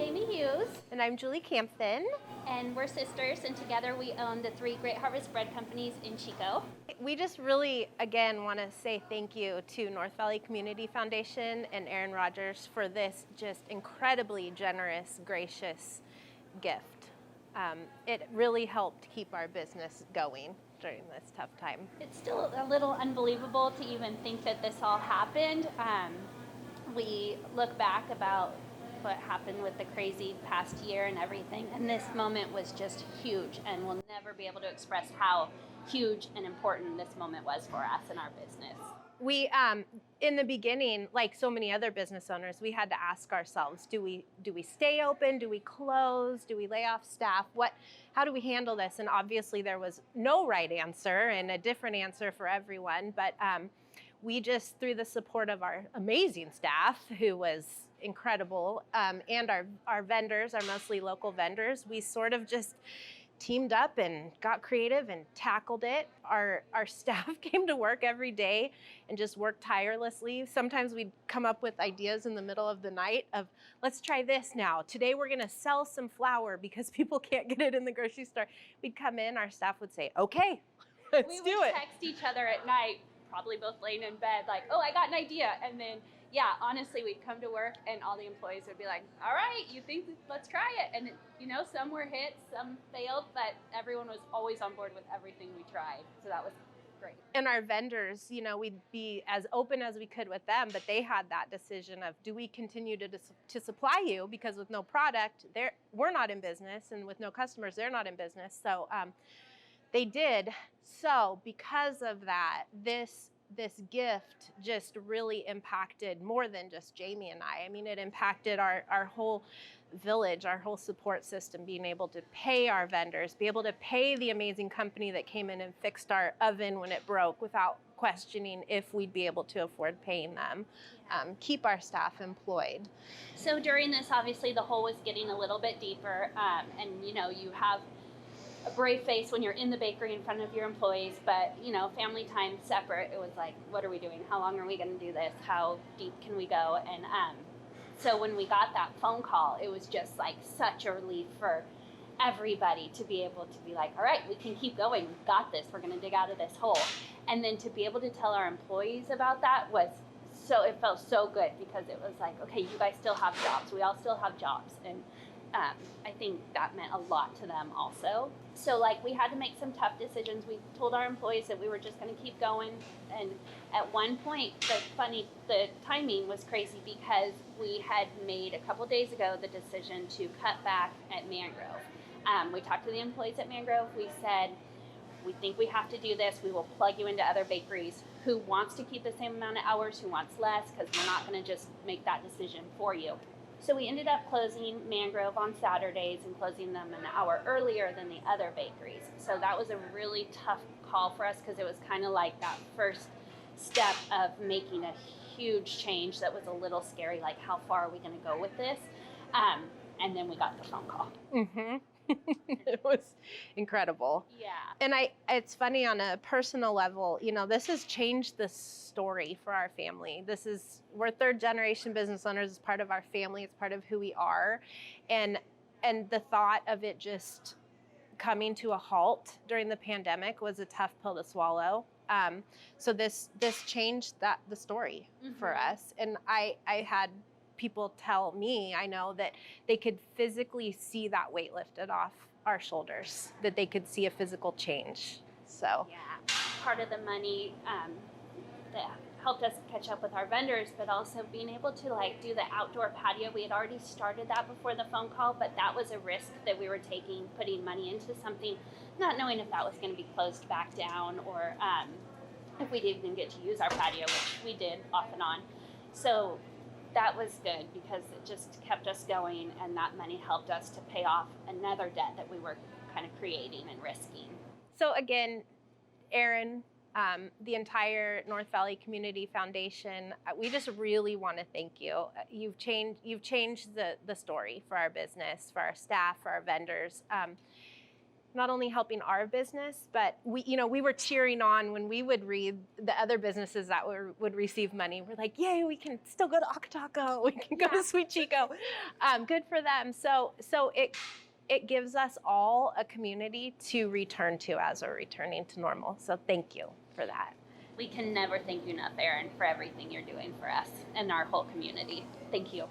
Amy Hughes. And I'm Julie Kampfen. And we're sisters, and together we own the 3 Great Harvest Bread Companies in Chico. We just really, again, want to say thank you to North Valley Community Foundation and Aaron Rodgers for this just incredibly generous, gracious gift. It really helped keep our business going during this tough time. It's still a little unbelievable to even think that this all happened. We look back about what happened with the crazy past year and everything, and this moment was just huge, and we'll never be able to express how huge and important this moment was for us and our business. We, in the beginning, like so many other business owners, we had to ask ourselves, do we stay open? Do we close? Do we lay off staff? How do we handle this? And obviously there was no right answer and a different answer for everyone, but we just, through the support of our amazing staff, who was incredible, and our vendors, our mostly local vendors, we sort of just teamed up and got creative and tackled it. Our staff came to work every day and just worked tirelessly. Sometimes we'd come up with ideas in the middle of the night of, let's try this now. Today we're gonna sell some flour because people can't get it in the grocery store. We'd come in, our staff would say, okay, let's do it. We would text each other at night, probably both laying in bed, like, oh, I got an idea. And then, yeah, honestly, we'd come to work and all the employees would be like, all right, you think, let's try it. And, some were hits, some failed, but everyone was always on board with everything we tried. So that was great. And our vendors, we'd be as open as we could with them, but they had that decision of, do we continue to supply you? Because with no product, we're not in business, and with no customers, they're not in business. So they did. So because of that, this gift just really impacted more than just Jamie and I. I mean, it impacted our whole village, our whole support system, being able to pay our vendors, be able to pay the amazing company that came in and fixed our oven when it broke without questioning if we'd be able to afford paying them, keep our staff employed. So during this, obviously, the hole was getting a little bit deeper, and you have a brave face when you're in the bakery in front of your employees, but family time separate, it was like, what are we doing? How long are we going to do this? How deep can we go? And so when we got that phone call, it was just like such a relief for everybody to be able to be like, all right, we can keep going. We've got this. We're going to dig out of this hole. And then to be able to tell our employees about that it felt so good, because it was like, okay, you guys still have jobs. We all still have jobs. And I think that meant a lot to them also. So we had to make some tough decisions. We told our employees that we were just going to keep going. And at one point, the timing was crazy, because we had made a couple days ago the decision to cut back at Mangrove. We talked to the employees at Mangrove. We said, we think we have to do this. We will plug you into other bakeries. Who wants to keep the same amount of hours? Who wants less? Because we're not going to just make that decision for you. So we ended up closing Mangrove on Saturdays and closing them an hour earlier than the other bakeries. So that was a really tough call for us, because it was kind of like that first step of making a huge change that was a little scary, like how far are we going to go with this? And then we got the phone call. Mm-hmm. It was incredible. Yeah. And it's funny on a personal level, this has changed the story for our family. We're 3rd generation business owners. It's part of our family. It's part of who we are. And the thought of it just coming to a halt during the pandemic was a tough pill to swallow. So this changed the story for us. And I had people tell me, I know, that they could physically see that weight lifted off our shoulders, that they could see a physical change. So yeah, part of the money that helped us catch up with our vendors, but also being able to do the outdoor patio. We had already started that before the phone call, but that was a risk that we were taking, putting money into something, not knowing if that was going to be closed back down, or if we'd even get to use our patio, which we did off and on. So that was good, because it just kept us going, and that money helped us to pay off another debt that we were kind of creating and risking. So again, Aaron, the entire North Valley Community Foundation, we just really want to thank you. You've changed the story for our business, for our staff, for our vendors. not only helping our business, but we were cheering on when we would read the other businesses that would receive money. We're like, yay, we can still go to Akataka, we can go to Sweet Chico. Good for them. So it gives us all a community to return to as we're returning to normal. So thank you for that. We can never thank you enough, Erin, for everything you're doing for us and our whole community. Thank you.